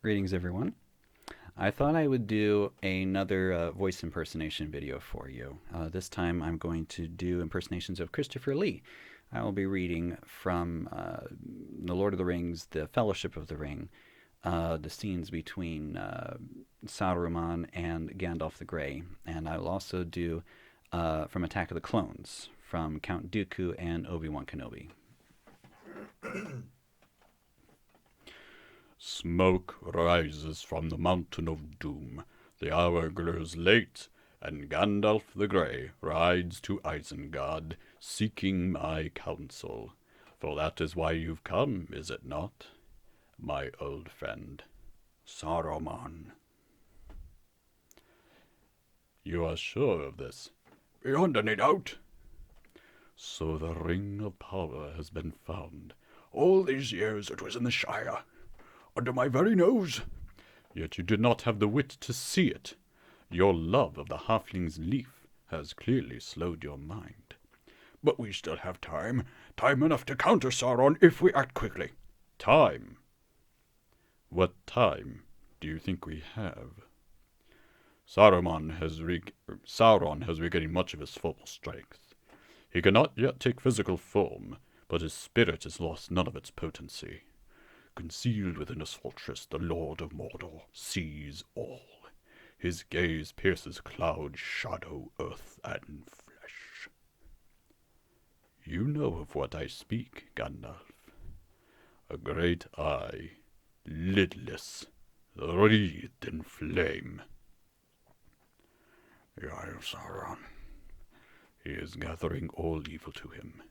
Greetings, everyone. I thought I would do another voice impersonation video for you. This time I'm going to do impersonations of Christopher Lee. I will be reading from The Lord of the Rings, The Fellowship of the Ring, the scenes between Saruman and Gandalf the Grey. And I will also do from Attack of the Clones, from Count Dooku and Obi-Wan Kenobi. Smoke rises from the mountain of doom, the hour grows late, and Gandalf the Grey rides to Isengard, seeking my counsel. For that is why you've come, is it not, my old friend, Saruman? You are sure of this? Beyond any doubt. So the Ring of Power has been found. All these years it was in the Shire, under my very nose. Yet you did not have the wit to see it. Your love of the halfling's leaf has clearly slowed your mind. But we still have time. Time enough to counter Sauron if we act quickly. Time? What time do you think we have? Sauron has regained much of his full strength. He cannot yet take physical form, but his spirit has lost none of its potency. Concealed within his fortress, the Lord of Mordor sees all. His gaze pierces cloud, shadow, earth, and flesh. You know of what I speak, Gandalf. A great eye, lidless, wreathed in flame. The eye of Sauron. He is gathering all evil to him.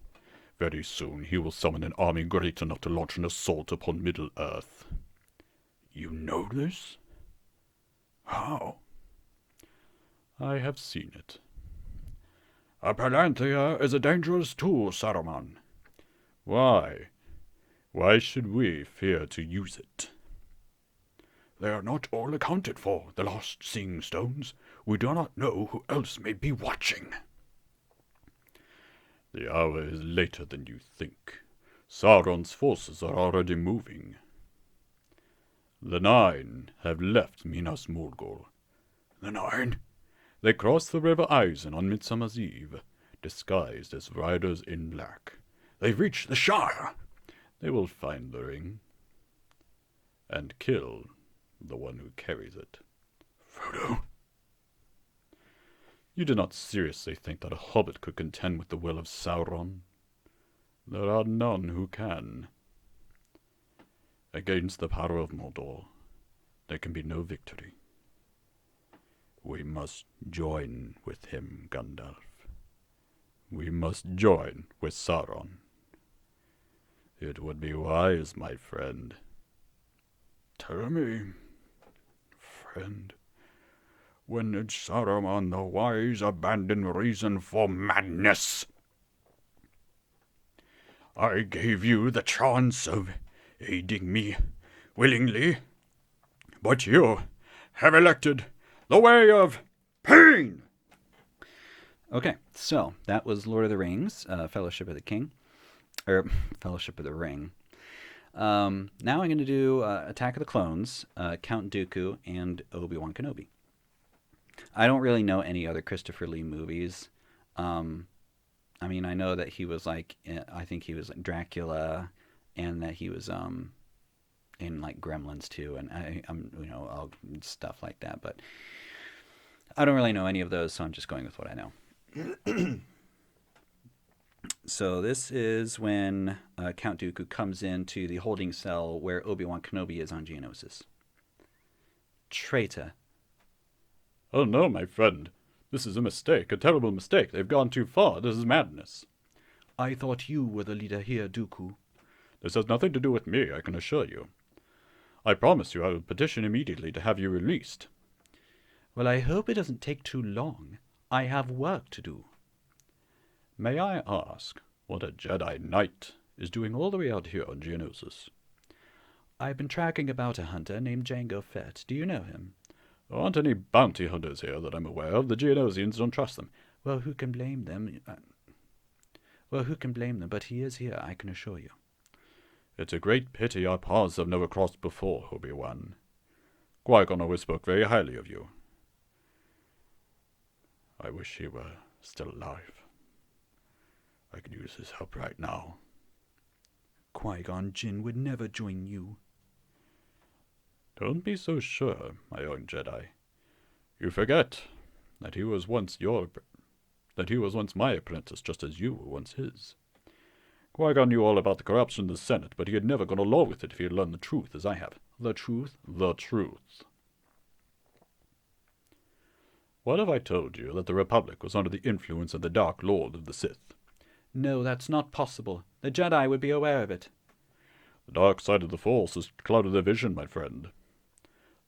Very soon he will summon an army great enough to launch an assault upon Middle-earth. You know this? How? I have seen it. A Palanthea is a dangerous tool, Saruman. Why? Why should we fear to use it? They are not all accounted for, the lost seeing stones. We do not know who else may be watching. The hour is later than you think. Sauron's forces are already moving. The Nine have left Minas Morgul. The Nine? They crossed the River Isen on Midsummer's Eve, disguised as riders in black. They've reached the Shire. They will find the ring, and kill the one who carries it. Frodo? You do not seriously think that a hobbit could contend with the will of Sauron? There are none who can. Against the power of Mordor, there can be no victory. We must join with him, Gandalf. We must join with Sauron. It would be wise, my friend. Tell me, friend. When did Saruman the Wise abandon reason for madness? I gave you the chance of aiding me willingly, but you have elected the way of pain. Okay, so that was Lord of the Rings, Fellowship of the King, or Fellowship of the Ring. Now I'm going to do Attack of the Clones, Count Dooku, and Obi-Wan Kenobi. I don't really know any other Christopher Lee movies. I mean, I know that he was like, I think he was like Dracula, and that he was in like Gremlins too, and I'm all stuff like that. But I don't really know any of those, so I'm just going with what I know. So this is when Count Dooku comes into the holding cell where Obi-Wan Kenobi is on Geonosis. Traitor. Oh no, my friend. This is a mistake, a terrible mistake. They've gone too far. This is madness. I thought you were the leader here, Dooku. This has nothing to do with me, I can assure you. I promise you I will petition immediately to have you released. Well, I hope it doesn't take too long. I have work to do. May I ask what a Jedi Knight is doing all the way out here on Geonosis? I've been tracking a bounty hunter named Jango Fett. Do you know him? There aren't any bounty hunters here that I'm aware of. The Geonosians don't trust them. Well, who can blame them? But he is here, I can assure you. It's a great pity our paths have never crossed before, Obi-Wan. Qui-Gon always spoke very highly of you. I wish he were still alive. I could use his help right now. Qui-Gon Jinn would never join you. Don't be so sure, my young Jedi. You forget that he was once my apprentice, just as you were once his. Qui-Gon knew all about the corruption in the Senate, but he had never gone along with it if he had learned the truth, as I have. The truth? The truth. What if I told you that the Republic was under the influence of the Dark Lord of the Sith? No, that's not possible. The Jedi would be aware of it. The dark side of the Force has clouded their vision, my friend.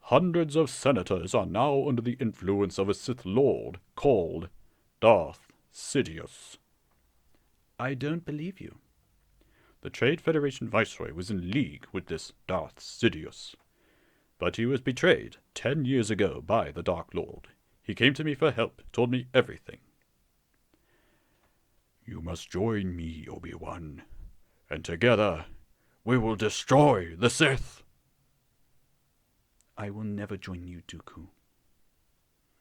Hundreds of senators are now under the influence of a Sith Lord called Darth Sidious. I don't believe you. The Trade Federation Viceroy was in league with this Darth Sidious, but he was betrayed 10 years ago by the Dark Lord. He came to me for help, told me everything. You must join me, Obi-Wan, and together we will destroy the Sith. I will never join you, Dooku.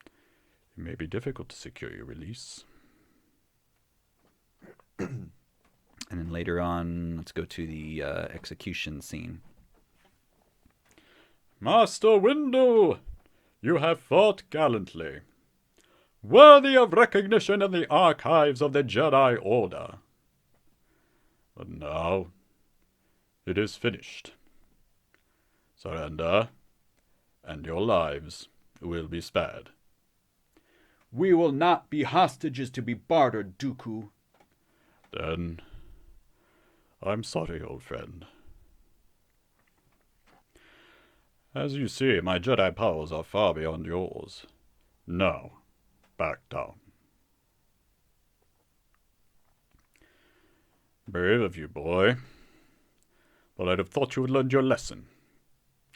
It may be difficult to secure your release. And then later on, let's go to the execution scene. Master Windu, you have fought gallantly, worthy of recognition in the archives of the Jedi Order. But now, it is finished. Surrender, and your lives will be spared. We will not be hostages to be bartered, Dooku. Then, I'm sorry, old friend. As you see, my Jedi powers are far beyond yours. Now, back down. Brave of you, boy. But I'd have thought you had learned your lesson.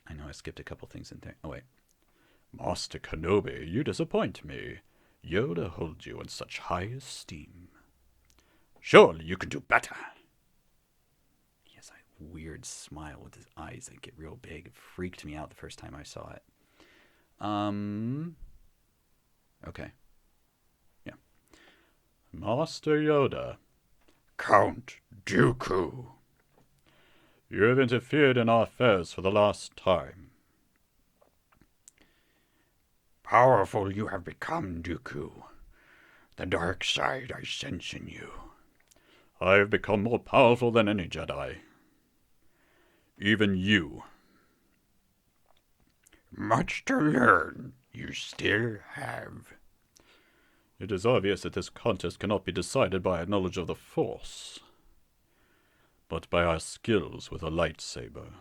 I know I skipped a couple things in there. Oh, wait. Master Kenobi, you disappoint me. Yoda holds you in such high esteem. Surely you can do better. He has a weird smile with his eyes that get real big. It freaked me out the first time I saw it. Okay. Yeah. Master Yoda. Count Dooku. You have interfered in our affairs for the last time. Powerful you have become, Dooku. The dark side I sense in you. I have become more powerful than any Jedi. Even you. Much to learn you still have. It is obvious that this contest cannot be decided by our knowledge of the Force, but by our skills with a lightsaber.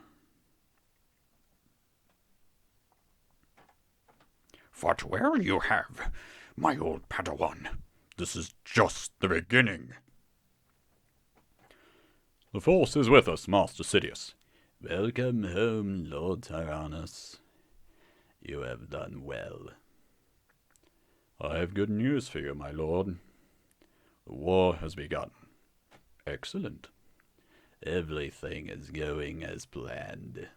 Fought well you have, my old Padawan. This is just the beginning. The Force is with us, Master Sidious. Welcome home, Lord Tyrannus. You have done well. I have good news for you, my lord. The war has begun. Excellent. Everything is going as planned.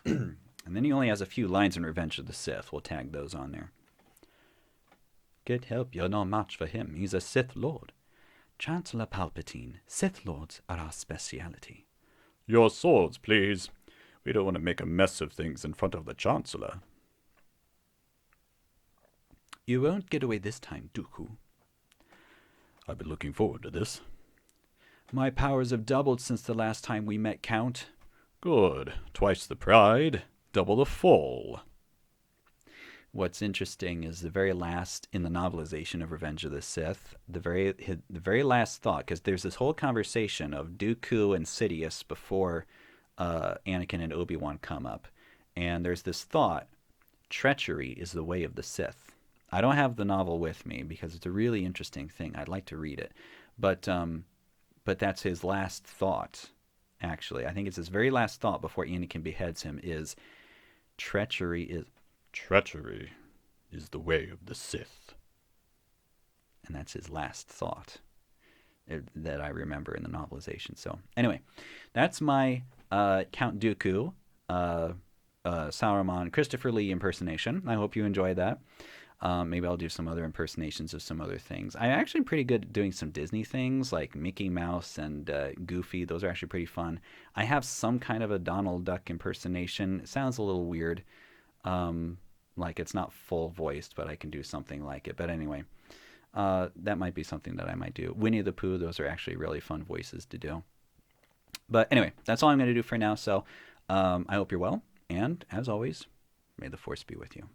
And then he only has a few lines in Revenge of the Sith. We'll tag those on there. Get help, you're no match for him. He's a Sith Lord. Chancellor Palpatine, Sith Lords are our speciality. Your swords, please. We don't want to make a mess of things in front of the Chancellor. You won't get away this time, Dooku. I've been looking forward to this. My powers have doubled since the last time we met, Count. Good. Twice the pride, double the fall. What's interesting is the very last, in the novelization of Revenge of the Sith, the very last thought, because there's this whole conversation of Dooku and Sidious before Anakin and Obi-Wan come up. And there's this thought, treachery is the way of the Sith. I don't have the novel with me because it's a really interesting thing. I'd like to read it. But that's his last thought, actually. I think it's his very last thought before Anakin beheads him is treachery is the way of the Sith. And that's his last thought that I remember in the novelization. So anyway, that's my Count Dooku. Saruman Christopher Lee impersonation. I hope you enjoyed that. Maybe I'll do some other impersonations of some other things. I'm actually pretty good at doing some Disney things like Mickey Mouse and Goofy. Those are actually pretty fun. I have some kind of a Donald Duck impersonation. It sounds a little weird. Like it's not full voiced, but I can do something like it. But anyway, that might be something that I might do. Winnie the Pooh, those are actually really fun voices to do. But anyway, that's all I'm going to do for now. So I hope you're well. And as always, may the force be with you.